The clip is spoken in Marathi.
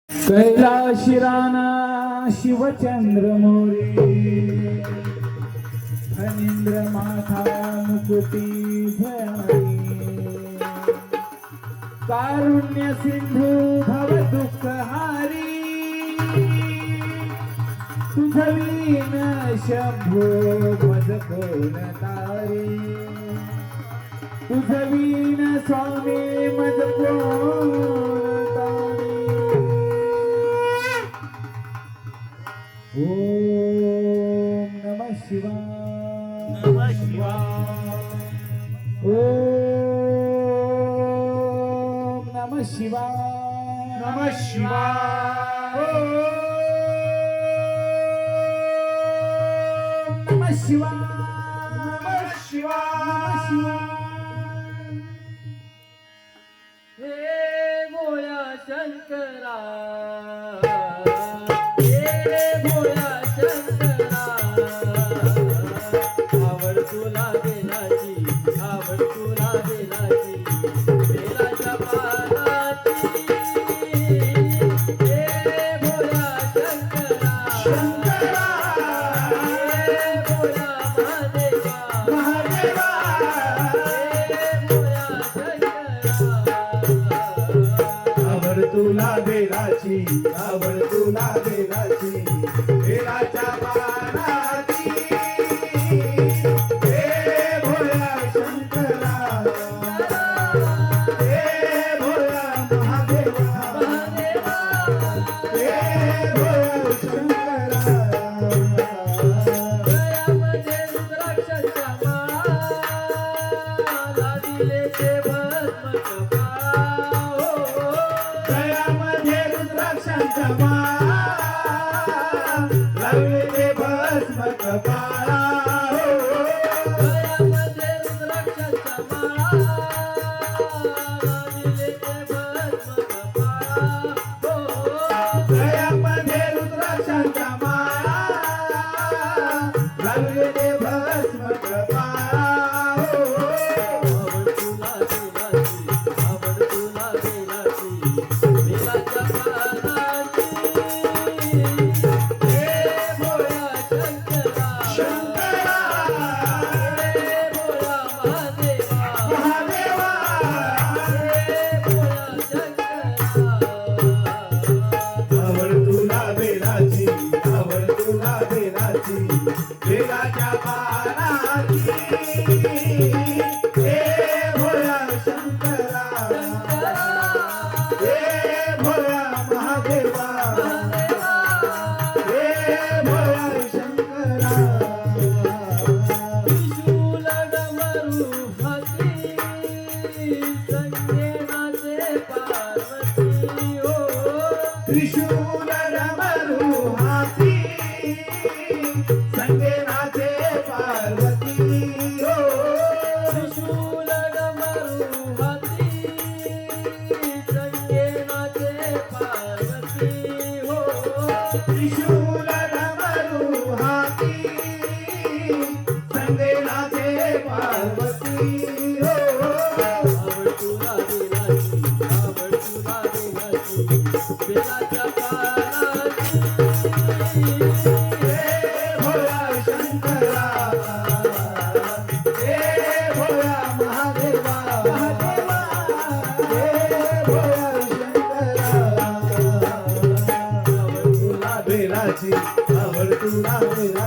कैलाशी राणा शिवचंद्र मोरे फणींद्र माथा मुकुटी भयारी कारुण्य सिंधू भव दुःखहारी तुझवीन शंभो मज कोण तारी तुझवीन स्वामी मज कोण तारी ओम नमः शिवाय नमः शिवाय ओम नमः शिवाय नमः शिवाय ओम नमः शिवाय नमः शिवाय हे भोळा शंकरा आवड तुला बेलाची आवड तुला बेलाची बेलाच्या पानाची हे भोळा शंकरा शंकरा हे भोळा महादेवा हे भोळा शंकरा आवड तुला बेलाची आवड तुला बेलाची बेलाच्या पानाची हे भोळा शंकरा हे भोळा महादेवा हे भोळा शंकरा गळ्यामध्ये रुद्राक्षाच्या माला दिले ते भस्म कपाळ गळ्यामध्ये रुद्राक्षांचा माळ लावले ते भस्म कपाळा गळ्यामध्ये रुद्राक्षाच्या माला दिले ते भस्म कपाळ गळ्यामध्ये रुद्राक्षांचा माळ लावले ते भस्म कपाळा आवड तुला बेलाची आवड तुला बेलाची बेलाच्या पानाची हे भोळा शंकरा शंकरा हे भोळा महादेवा महादेवा हे भोळा शंकरा आवड तुला बेलाची आवड तुला बेलाची बेलाच्या पानाची हे भोळा शंकरा हे भोळा महादेवा हे भोळा शंकरा त्रिशूल डमरू हाती संगेनाचे पार्वती हो त्रिशूल डमरू हाती संगेनाचे पार्वती हो त्रिशूल डमरू हाती संगेनाचे पार्वती हो त्रिशूल डमरू हाती संगेनाचे पार्वती हो आवड तुला बेलाची आवड तुला बेलाची बेलाच्या पानाची हे भोळा शंकरा हे भोळा महादेवा हे भोळा शंकरा आवड तुला बेलाची आवड तुला बेलाची